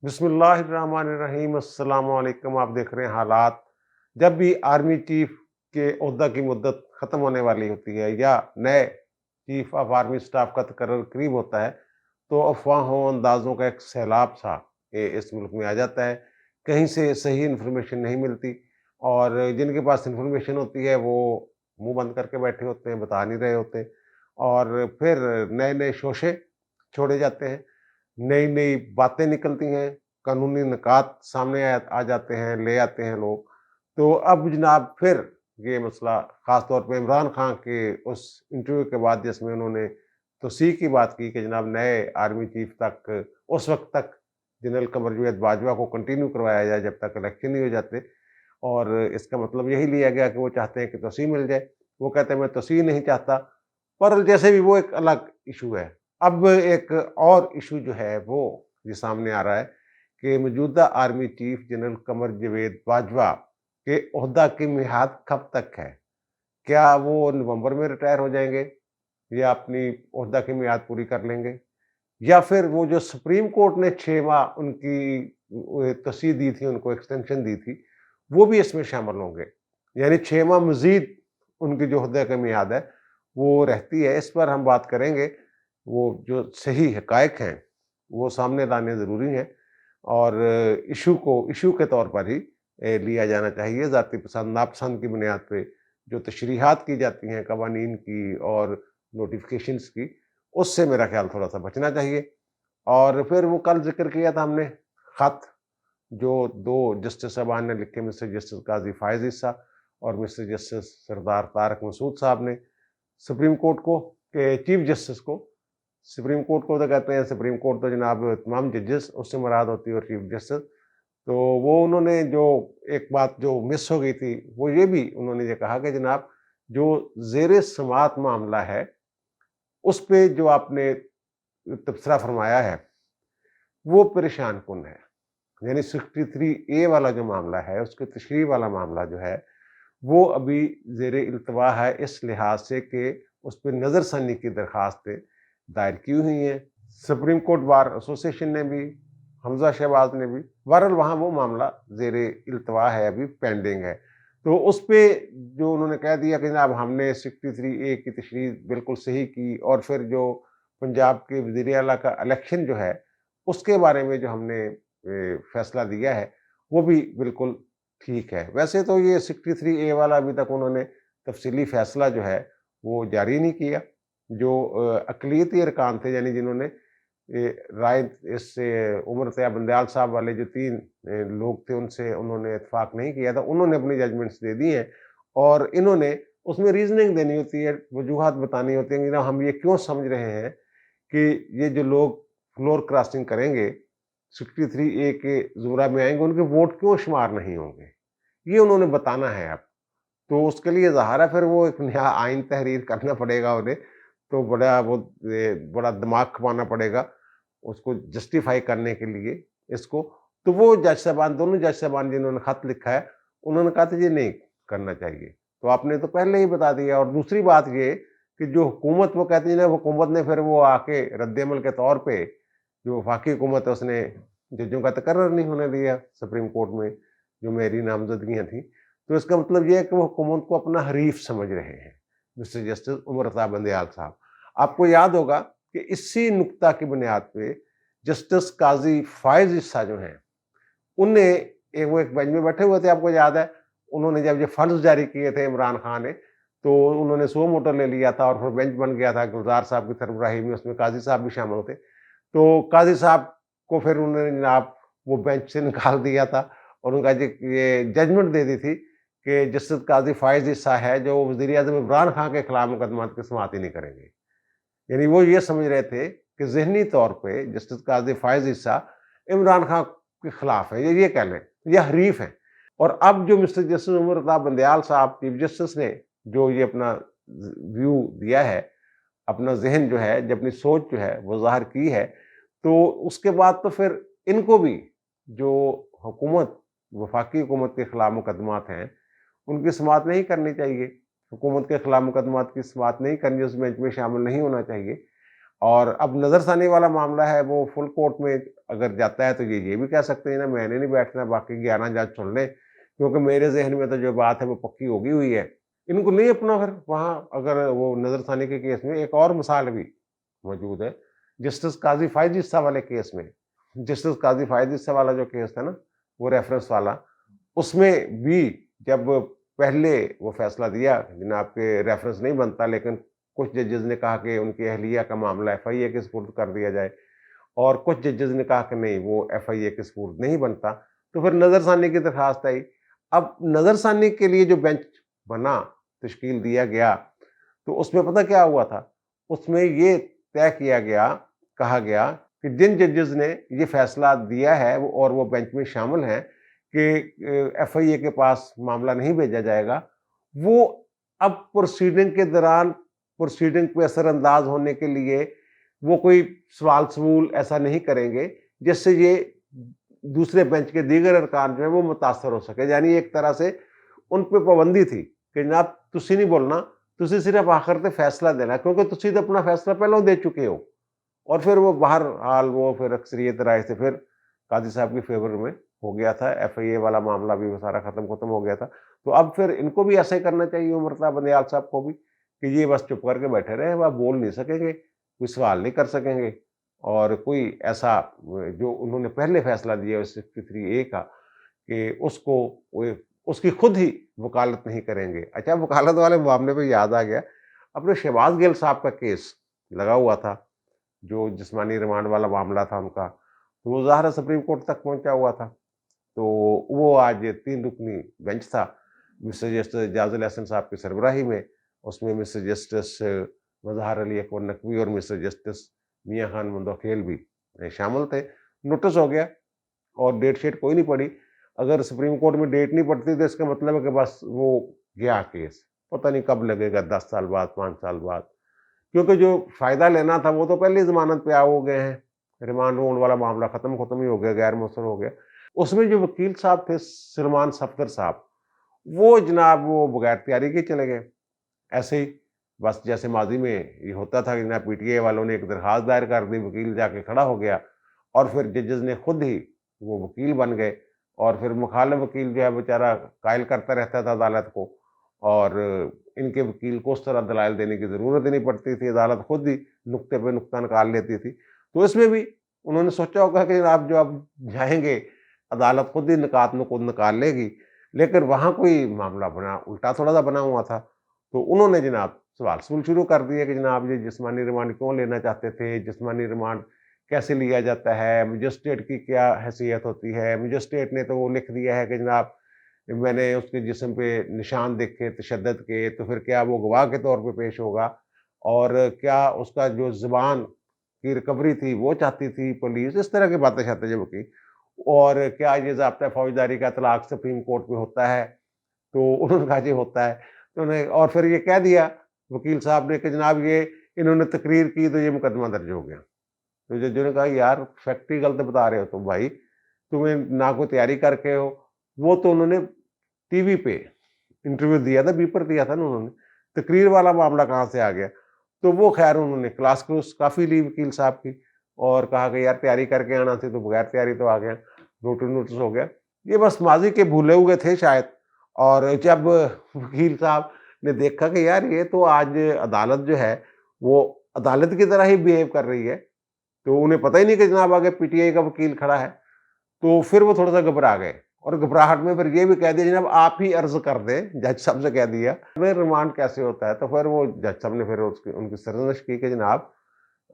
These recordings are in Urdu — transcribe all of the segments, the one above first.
بسم اللہ الرحمن الرحیم، السلام علیکم۔ آپ دیکھ رہے ہیں حالات۔ جب بھی آرمی چیف کے عہدہ کی مدت ختم ہونے والی ہوتی ہے یا نئے چیف آف آرمی سٹاف کا تقرر قریب ہوتا ہے تو افواہوں اندازوں کا ایک سیلاب سا اس ملک میں آ جاتا ہے۔ کہیں سے صحیح انفارمیشن نہیں ملتی اور جن کے پاس انفارمیشن ہوتی ہے وہ منہ بند کر کے بیٹھے ہوتے ہیں، بتا نہیں رہے ہوتے، اور پھر نئے نئے شوشے چھوڑے جاتے ہیں، نئی نئی باتیں نکلتی ہیں، قانونی نکات سامنے آ جاتے ہیں، لے آتے ہیں لوگ۔ تو اب جناب پھر یہ مسئلہ خاص طور پہ عمران خان کے اس انٹرویو کے بعد جس میں انہوں نے توسیع کی بات کی کہ جناب نئے آرمی چیف تک اس وقت تک جنرل قمر جاوید باجوہ کو کنٹینیو کروایا جائے جب تک الیکشن نہیں ہو جاتے، اور اس کا مطلب یہی لیا گیا کہ وہ چاہتے ہیں کہ توسیع مل جائے۔ وہ کہتے ہیں میں توسیع نہیں چاہتا، پر جیسے بھی وہ ایک الگ ایشو ہے۔ اب ایک اور ایشو جو ہے وہ یہ سامنے آ رہا ہے کہ موجودہ army chief general Qamar Javed Bajwa کے عہدہ کی میعاد کب تک ہے؟ کیا وہ نومبر میں ریٹائر ہو جائیں گے یا اپنی عہدہ کی میعاد پوری کر لیں گے، یا پھر وہ جو سپریم کورٹ نے 6 ماہ ان کی توسیع دی تھی، ان کو ایکسٹینشن دی تھی، وہ بھی اس میں شامل ہوں گے؟ یعنی 6 ماہ مزید ان کی جو عہدہ کی میعاد ہے وہ رہتی ہے۔ اس پر ہم بات کریں گے۔ وہ جو صحیح حقائق ہیں وہ سامنے لانے ضروری ہیں، اور ایشو کے طور پر ہی لیا جانا چاہیے۔ ذاتی پسند ناپسند کی بنیاد پہ جو تشریحات کی جاتی ہیں قوانین کی اور نوٹیفیکیشنز کی، اس سے میرا خیال تھوڑا سا بچنا چاہیے۔ اور پھر وہ کل ذکر کیا تھا ہم نے، خط جو 2 جسٹس صاحبان نے لکھے، مسٹر جسٹس قاضی فائز عیسیٰ اور مسٹر جسٹس سردار طارق مسعود صاحب نے سپریم کورٹ کو، کہ چیف جسٹس کو، سپریم کورٹ کو تو کہتے ہیں، سپریم کورٹ تو جناب تمام ججز اس سے مراد ہوتی ہے، اور چیف جسٹس تو وہ انہوں نے جو ایک بات جو مس ہو گئی تھی وہ یہ بھی انہوں نے یہ کہا کہ جناب جو زیر سماعت معاملہ ہے اس پہ جو آپ نے تبصرہ فرمایا ہے وہ پریشان کن ہے۔ یعنی 63A والا جو معاملہ ہے، اس کے تشریح والا معاملہ جو ہے وہ ابھی زیر التوا ہے، اس لحاظ سے کہ اس پہ نظر ثانی کی درخواستیں دائر کی ہوئی ہیں۔ سپریم کورٹ بار ایسوسی ایشن نے بھی، حمزہ شہباز نے بھی، بہرحال وہاں وہ معاملہ زیر التوا ہے، ابھی پینڈنگ ہے۔ تو اس پہ جو انہوں نے کہہ دیا کہ جناب ہم نے 63A کی تشریح بالکل صحیح کی، اور پھر جو پنجاب کے وزیر اعلیٰ کا الیکشن جو ہے اس کے بارے میں جو ہم نے فیصلہ دیا ہے وہ بھی بالکل ٹھیک ہے۔ ویسے تو یہ 63A والا ابھی تک انہوں نے تفصیلی فیصلہ جو ہے وہ جاری نہیں کیا۔ جو اقلیتی ارکان تھے، یعنی جنہوں نے رائے اس سے عمر طیہ بندیال صاحب والے جو 3 لوگ تھے، ان سے انہوں نے اتفاق نہیں کیا تھا، انہوں نے اپنی ججمنٹس دے دی ہیں، اور انہوں نے اس میں ریزننگ دینی ہوتی ہے، وجوہات بتانی ہوتی ہیں کہ ہم یہ کیوں سمجھ رہے ہیں کہ یہ جو لوگ فلور کراسنگ کریں گے 63A کے زمرہ میں آئیں گے، ان کے ووٹ کیوں شمار نہیں ہوں گے، یہ انہوں نے بتانا ہے اب۔ تو اس کے لیے ظاہر ہے پھر وہ ایک نیا آئین تحریر کرنا پڑے گا انہیں، تو بڑا دماغ کھپانا پڑے گا اس کو جسٹیفائی کرنے کے لیے اس کو۔ تو وہ جج صاحبان، دونوں جج صاحبان جنہوں نے خط لکھا ہے، انہوں نے کہا تھا یہ نہیں کرنا چاہیے، تو آپ نے تو پہلے ہی بتا دیا۔ اور دوسری بات یہ کہ جو حکومت، وہ کہتی ہے نا، حکومت نے پھر وہ آ کے رد عمل کے طور پہ جو وفاقی حکومت ہے اس نے ججوں کا تقرر نہیں ہونے دیا سپریم کورٹ میں جو میری نامزدگیاں تھیں، تو اس کا مطلب یہ ہے کہ وہ حکومت کو اپنا حریف سمجھ رہے ہیں مسٹر جسٹس عمر طیہ بندیال صاحب۔ آپ کو یاد ہوگا کہ اسی نکتہ کی بنیاد پہ جسٹس قاضی فائز عیسیٰ جو ہیں، انہیں وہ ایک بینچ میں بیٹھے ہوئے تھے، آپ کو یاد ہے، انہوں نے جب یہ فنڈز جاری کیے تھے عمران خان نے، تو انہوں نے سو موٹر لے لیا تھا اور پھر بینچ بن گیا تھا گلزار صاحب کی سربراہی میں، اس میں قاضی صاحب بھی شامل ہوتے۔ تو قاضی صاحب کو پھر انہوں نے جناب وہ بینچ سے نکال دیا تھا، اور ان کا یہ ججمنٹ دے دی تھی کہ جسٹس قاضی فائز عیسیٰ ہے جو وزیر اعظم عمران خان کے خلاف مقدمات کی سماعت ہی نہیں کریں گے۔ یعنی وہ یہ سمجھ رہے تھے کہ ذہنی طور پہ جسٹس قاضی فائز عیسیٰ عمران خان کے خلاف ہے، یہ کہہ لیں، یہ حریف ہیں۔ اور اب جو مسٹر جسٹس عمر طیہ بندیال صاحب چیف جسٹس نے جو یہ اپنا ویو دیا ہے، اپنا ذہن جو ہے، اپنی سوچ جو ہے وہ ظاہر کی ہے، تو اس کے بعد تو پھر ان کو بھی جو حکومت، وفاقی حکومت کے خلاف مقدمات ہیں، ان کی سماعت نہیں کرنی چاہیے، حکومت کے خلاف مقدمات کی سماعت نہیں کرنی، اس بینچ میں شامل نہیں ہونا چاہیے۔ اور اب نظر ثانی والا معاملہ ہے، وہ فل کورٹ میں اگر جاتا ہے تو یہ بھی کہہ سکتے ہیں نا میں نے نہیں بیٹھنا، باقی 11 جج سن لیں، کیونکہ میرے ذہن میں تو جو بات ہے وہ پکی ہوگی ہوئی ہے۔ ان کو نہیں اپنا پھر وہاں اگر وہ نظر ثانی کے کیس میں ایک اور مثال بھی موجود ہے، جسٹس قاضی فائز عیسیٰ والے کیس میں۔ جسٹس قاضی فائز عیسیٰ والا جو کیس تھا نا، وہ ریفرنس والا، اس میں بھی جب پہلے وہ فیصلہ دیا جناب کے ریفرنس نہیں بنتا، لیکن کچھ ججز نے کہا کہ ان کی اہلیہ کا معاملہ ایف آئی اے کے سپرد کر دیا جائے، اور کچھ ججز نے کہا کہ نہیں وہ ایف آئی اے کے سپرد نہیں بنتا، تو پھر نظر ثانی کی درخواست آئی۔ اب نظر ثانی کے لیے جو بینچ بنا، تشکیل دیا گیا، تو اس میں پتہ کیا ہوا تھا، اس میں یہ طے کیا گیا، کہا گیا کہ جن ججز نے یہ فیصلہ دیا ہے اور وہ بینچ میں شامل ہیں کہ ایف آئی اے کے پاس معاملہ نہیں بھیجا جائے گا، وہ اب پروسیڈنگ کے دوران پروسیڈنگ پہ اثر انداز ہونے کے لیے وہ کوئی سوال سمول ایسا نہیں کریں گے جس سے یہ دوسرے بینچ کے دیگر ارکان جو ہیں وہ متاثر ہو سکے۔ یعنی ایک طرح سے ان پہ پابندی تھی کہ جناب تسی نہیں بولنا، تسی صرف آخر تے فیصلہ دینا، کیونکہ تسی تو اپنا فیصلہ پہلے دے چکے ہو۔ اور پھر وہ بہرحال وہ پھر اکثریت رائے سے پھر قاضی صاحب کی فیور میں ہو گیا تھا، ایف آئی اے والا معاملہ بھی وہ سارا ختم ہو گیا تھا۔ تو اب پھر ان کو بھی ایسا ہی کرنا چاہیے، عمر بندیال صاحب کو بھی، کہ یہ بس چپ کر کے بیٹھے رہے، وہ بول نہیں سکیں گے، کوئی سوال نہیں کر سکیں گے، اور کوئی ایسا جو انہوں نے پہلے فیصلہ دیا 63A کا کہ اس کو اس کی خود ہی وکالت نہیں کریں گے۔ اچھا، وکالت والے معاملے پہ یاد آ گیا، اپنے شہباز گل صاحب کا کیس لگا ہوا تھا، جو جسمانی ریمانڈ والا معاملہ تھا ان کا، تو وہ ظاہر سپریم کورٹ تک پہنچا ہوا تھا۔ تو وہ آج 3 رکنی بینچ تھا مسٹر جسٹس اعجاز الحسن صاحب کی سربراہی میں، اس میں مسٹر جسٹس مظہر علی اکبر نقوی اور مسٹر جسٹس میاں خان مندوخیل بھی شامل تھے۔ نوٹس ہو گیا اور ڈیٹ شیٹ کوئی نہیں پڑی۔ اگر سپریم کورٹ میں ڈیٹ نہیں پڑتی تو اس کا مطلب ہے کہ بس وہ گیا کیس، پتہ نہیں کب لگے گا، 10 سال بعد، 5 سال بعد، کیونکہ جو فائدہ لینا تھا وہ تو پہلے ضمانت پہ ہو گئے ہیں، ریمانڈ روڈ والا معاملہ ختم ہی ہو گیا، غیر مؤثر ہو گیا۔ اس میں جو وکیل صاحب تھے سلمان صفدر صاحب، وہ جناب وہ بغیر تیاری کے چلے گئے، ایسے ہی بس جیسے ماضی میں یہ ہوتا تھا کہ جناب پی ٹی اے والوں نے ایک درخواست دائر کر دی، وکیل جا کے کھڑا ہو گیا، اور پھر ججز نے خود ہی وہ وکیل بن گئے، اور پھر مخالف وکیل جو ہے بیچارہ قائل کرتا رہتا تھا عدالت کو، اور ان کے وکیل کو اس طرح دلائل دینے کی ضرورت ہی نہیں پڑتی تھی، عدالت خود ہی نقطے پہ نقطہ نکال لیتی تھی۔ تو اس میں بھی انہوں نے سوچا ہوگا کہ آپ جو اب جائیں گے عدالت خود ہی نکات نقود نکال لے گی، لیکن وہاں کوئی معاملہ بنا الٹا تھوڑا سا بنا ہوا تھا، تو انہوں نے جناب سوال سوال شروع کر دیے کہ جناب یہ جسمانی ریمانڈ کیوں لینا چاہتے تھے، جسمانی ریمانڈ کیسے لیا جاتا ہے، مجسٹریٹ کی کیا حیثیت ہوتی ہے، مجسٹریٹ نے تو وہ لکھ دیا ہے کہ جناب میں نے اس کے جسم پہ نشان دیکھے تشدد کے، تو پھر کیا وہ گواہ کے طور پہ پیش ہوگا، اور کیا اس کا جو زبان کی ریکوری تھی وہ چاہتی تھی پولیس، اس طرح کی باتیں چاہتے جب کی، اور کیا یہ ضابطہ فوجداری کا اطلاق سپریم کورٹ میں ہوتا ہے، تو انہوں نے کہا جی ہوتا ہے، تو انہیں اور پھر یہ کہہ دیا وکیل صاحب نے کہ جناب یہ انہوں نے تقریر کی تو یہ مقدمہ درج ہو گیا۔ تو ججوں نے کہا یار فیکٹ ہی غلط بتا رہے ہو تم بھائی، تمہیں نہ کوئی تیاری کر کے ہو، وہ تو انہوں نے ٹی وی پہ انٹرویو دیا تھا، بیپر دیا تھا نا انہوں نے، تقریر والا معاملہ کہاں سے آ گیا؟ تو وہ خیر انہوں نے کلاس کلوس کافی لی وکیل صاحب کی، اور کہا کہ یار تیاری کر کے آنا تھی، تو بغیر تیاری تو آ گیا، نوٹس ہو گیا۔ یہ بس ماضی کے بھولے ہوئے تھے شاید، اور جب وکیل صاحب نے دیکھا کہ یار یہ تو آج عدالت جو ہے وہ عدالت کی طرح ہی بیہیو کر رہی ہے، تو انہیں پتہ ہی نہیں کہ جناب آگے پی ٹی آئی کا وکیل کھڑا ہے، تو پھر وہ تھوڑا سا گھبرا گئے، اور گھبراہٹ میں پھر یہ بھی کہہ دیا جناب آپ ہی عرض کر دیں، جج صاحب سے کہہ دیا میں ریمانڈ کیسے ہوتا ہے، تو پھر وہ جج صاحب نے پھر ان کی سرزنش کی کہ جناب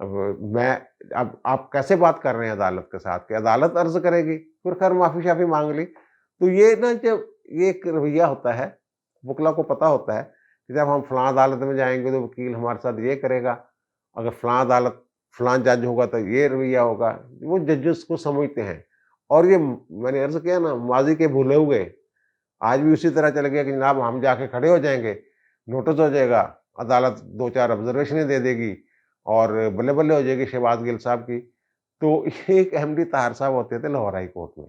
اب میں اب آپ کیسے بات کر رہے ہیں عدالت کے ساتھ، کہ عدالت عرض کرے گی، پھر خیر معافی شافی مانگ لی۔ تو یہ نا جب یہ ایک رویہ ہوتا ہے، وکلا کو پتہ ہوتا ہے کہ جب ہم فلاں عدالت میں جائیں گے تو وکیل ہمارے ساتھ یہ کرے گا، اگر فلاں عدالت فلاں جج ہوگا تو یہ رویہ ہوگا، وہ ججز کو سمجھتے ہیں، اور یہ میں نے عرض کیا نا ماضی کے بھولے ہوئے آج بھی اسی طرح چل گیا کہ جناب ہم جا کے کھڑے ہو جائیں گے، نوٹس ہو جائے گا، عدالت 2-4 آبزرویشنیں دے دے گی، اور بلے بلے ہو جائے گی شہباز گل صاحب کی۔ تو ایک احمدی ڈی طاہر صاحب ہوتے تھے لاہور ہائی کورٹ میں،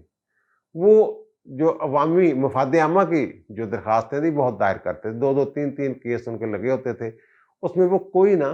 وہ جو عوامی مفاد عامہ کی جو درخواستیں تھیں بہت دائر کرتے تھے، 2-2 3-3 کیس ان کے لگے ہوتے تھے، اس میں وہ کوئی نہ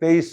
23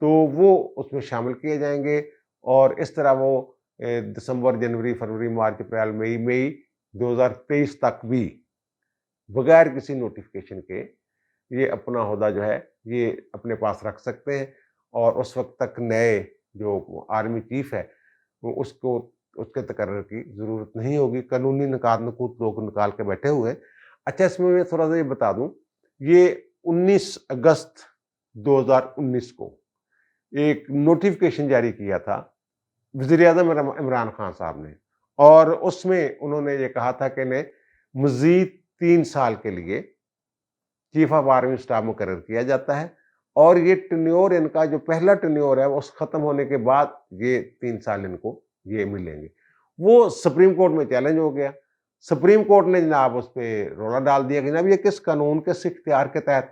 تو وہ اس میں شامل کیے جائیں گے، اور اس طرح وہ دسمبر، جنوری، فروری، مارچ، اپریل، مئی 2023 تک بھی بغیر کسی نوٹیفکیشن کے یہ اپنا عہدہ جو ہے یہ اپنے پاس رکھ سکتے ہیں، اور اس وقت تک نئے جو آرمی چیف ہے اس کے تقرر کی ضرورت نہیں ہوگی۔ قانونی نکات نکوت لوگ نکال کے بیٹھے ہوئے۔ اچھا، اس میں تھوڑا سا یہ بتا دوں، یہ 19 اگست 2019 کو ایک نوٹیفکیشن جاری کیا تھا وزیر اعظم عمران خان صاحب نے، اور اس میں انہوں نے یہ کہا تھا کہ انہیں مزید 3 سال کے لیے چیف آف آرمی اسٹاف مقرر کیا جاتا ہے، اور یہ ٹینیور ان کا جو پہلا ٹینیور ہے اس ختم ہونے کے بعد یہ 3 سال ان کو یہ ملیں گے۔ وہ سپریم کورٹ میں چیلنج ہو گیا، سپریم کورٹ نے جناب اس پہ رولا ڈال دیا کہ جناب یہ کس قانون کس اختیار کے تحت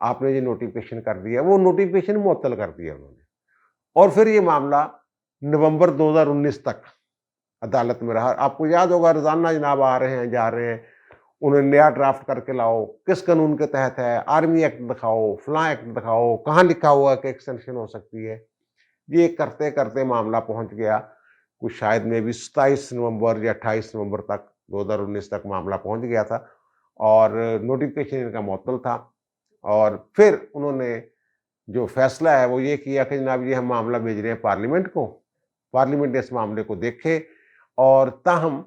آپ نے یہ نوٹیفکیشن کر دیا، وہ نوٹیفکیشن معطل کر دیا انہوں نے، اور پھر یہ معاملہ نومبر 2019 تک عدالت میں رہا۔ آپ کو یاد ہوگا روزانہ جناب آ رہے ہیں جا رہے ہیں، انہیں نیا ڈرافٹ کر کے لاؤ، کس قانون کے تحت ہے، آرمی ایکٹ دکھاؤ، فلاں ایکٹ دکھاؤ، کہاں لکھا ہوا کہ ایکسٹینشن ہو سکتی ہے۔ یہ کرتے کرتے معاملہ پہنچ گیا کچھ شاید میں بھی 27 نومبر یا 28 نومبر تک 2019 تک معاملہ پہنچ گیا تھا، اور نوٹیفکیشن ان کا معطل تھا، اور پھر انہوں نے جو فیصلہ ہے وہ یہ کیا کہ جناب یہ ہم معاملہ بھیج رہے ہیں پارلیمنٹ کو، پارلیمنٹ نے اس معاملے کو دیکھے، اور تاہم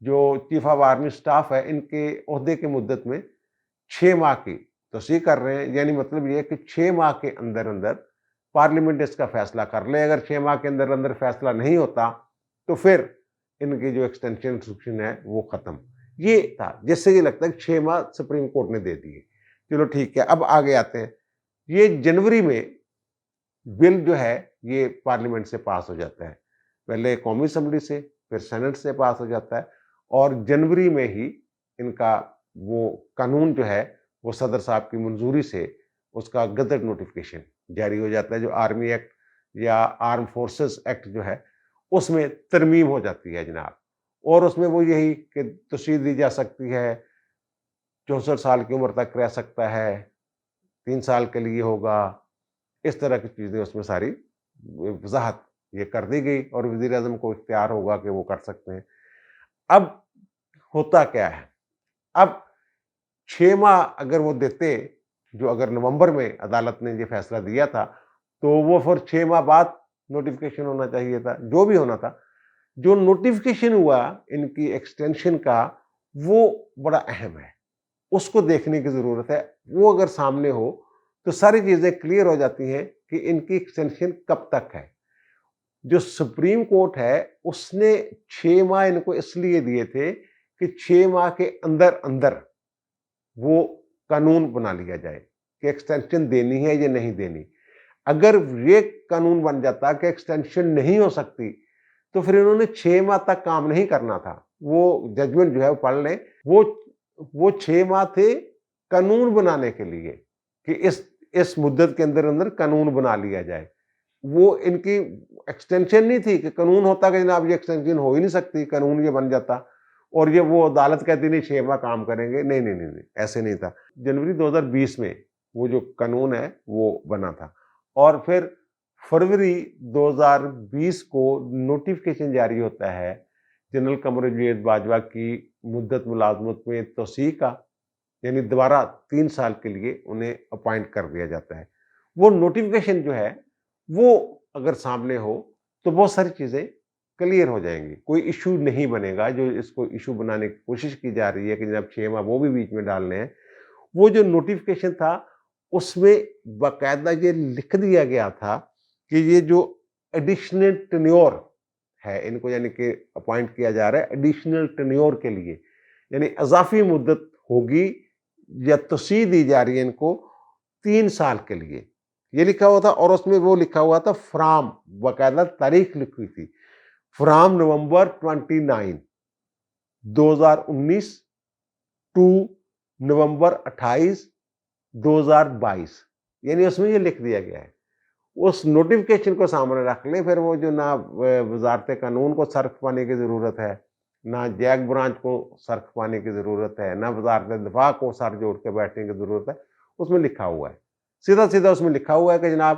جو چیف آف آرمی اسٹاف ہے ان کے عہدے کی مدت میں 6 ماہ کی توسیع کر رہے ہیں، یعنی مطلب یہ کہ 6 ماہ کے اندر اندر پارلیمنٹ اس کا فیصلہ کر لے۔ اگر 6 ماہ کے اندر اندر فیصلہ نہیں ہوتا تو پھر ان کی جو ایکسٹینشن ہے وہ ختم۔ یہ تھا جس سے یہ لگتا ہے کہ 6 ماہ سپریم کورٹ نے دے دیے۔ چلو ٹھیک ہے، اب آگے آتے ہیں۔ یہ جنوری میں بل جو ہے یہ پارلیمنٹ سے پاس ہو جاتا ہے، پہلے قومی اسمبلی سے، پھر سینٹ سے پاس ہو جاتا ہے، اور جنوری میں ہی ان کا وہ قانون جو ہے وہ صدر صاحب کی منظوری سے اس کا گزٹ نوٹیفکیشن جاری ہو جاتا ہے، جو آرمی ایکٹ یا آرم فورسز ایکٹ جو ہے اس میں ترمیم ہو جاتی ہے جناب، اور اس میں وہ یہی کہ توسیع دی جا سکتی ہے، 64 سال کی عمر تک رہ سکتا ہے، 3 سال کے لیے ہوگا، اس طرح کی چیزیں اس میں ساری وضاحت یہ کر دی گئی، اور وزیر اعظم کو اختیار ہوگا کہ وہ کر سکتے ہیں۔ اب ہوتا کیا ہے، اب 6 ماہ اگر وہ دیتے، جو اگر نومبر میں عدالت نے یہ فیصلہ دیا تھا، تو وہ پھر 6 ماہ بعد نوٹیفکیشن ہونا چاہیے تھا، جو بھی ہونا تھا۔ جو نوٹیفکیشن ہوا ان کی ایکسٹینشن کا وہ بڑا اہم ہے، اس کو دیکھنے کی ضرورت ہے۔ وہ اگر سامنے ہو تو ساری چیزیں کلیئر ہو جاتی ہیں کہ ان کی ایکسٹینشن کب تک ہے۔ جو سپریم کورٹ ہے اس نے 6 ماہ ان کو اس لیے دیے تھے کہ 6 ماہ کے اندر اندر وہ قانون بنا لیا جائے کہ ایکسٹینشن دینی ہے یا نہیں دینی۔ اگر یہ قانون بن جاتا کہ ایکسٹینشن نہیں ہو سکتی تو پھر انہوں نے 6 ماہ تک کام نہیں کرنا تھا۔ وہ ججمنٹ جو ہے وہ پڑھ لیں، وہ 6 ماہ تھے قانون بنانے کے لیے کہ اس مدت کے اندر اندر قانون بنا لیا جائے۔ وہ ان کی ایکسٹینشن نہیں تھی کہ قانون ہوتا کہ جناب یہ ایکسٹینشن ہو ہی نہیں سکتی، قانون یہ بن جاتا اور یہ وہ عدالت کہتی نہیں 6 ماہ کام کریں گے، نہیں نہیں نہیں، ایسے نہیں تھا۔ جنوری 2020 میں وہ جو قانون ہے وہ بنا تھا، اور پھر فروری 2020 کو نوٹیفکیشن جاری ہوتا ہے جنرل قمر جاوید باجوہ کی مدت ملازمت میں توسیع کا، یعنی دوبارہ 3 سال کے لیے انہیں اپوائنٹ کر دیا جاتا ہے۔ وہ نوٹیفکیشن جو ہے وہ اگر سامنے ہو تو بہت ساری چیزیں کلیئر ہو جائیں گی، کوئی ایشو نہیں بنے گا۔ جو اس کو ایشو بنانے کی کوشش کی جا رہی ہے کہ جب 6 ماہ وہ بھی بیچ میں ڈالنے ہیں، وہ جو نوٹیفکیشن تھا اس میں باقاعدہ یہ لکھ دیا گیا تھا کہ یہ جو ایڈیشنل ٹینیور ہے ان کو، یعنی کہ اپوائنٹ کیا جا رہا ہے ایڈیشنل ٹینیور کے لیے، یعنی اضافی مدت ہوگی یا توسیع دی جا رہی ہے ان کو 3 سال کے لیے، یہ لکھا ہوا تھا۔ اور اس میں وہ لکھا ہوا تھا فرام، باقاعدہ تاریخ لکھی ہوئی تھی، فرام نومبر 29، 2019 ٹو نومبر 28، 2022، یعنی اس میں یہ لکھ دیا گیا ہے۔ اس نوٹیفکیشن کو سامنے رکھ لیں، پھر وہ جو نہ وزارت قانون کو سرخ پانے کی ضرورت ہے، نہ جیک برانچ کو سرخ پانے کی ضرورت ہے، نہ وزارت دفاع کو سر جوڑ کے بیٹھنے کی ضرورت ہے۔ اس میں لکھا ہوا ہے، سیدھا سیدھا اس میں لکھا ہوا ہے کہ جناب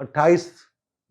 28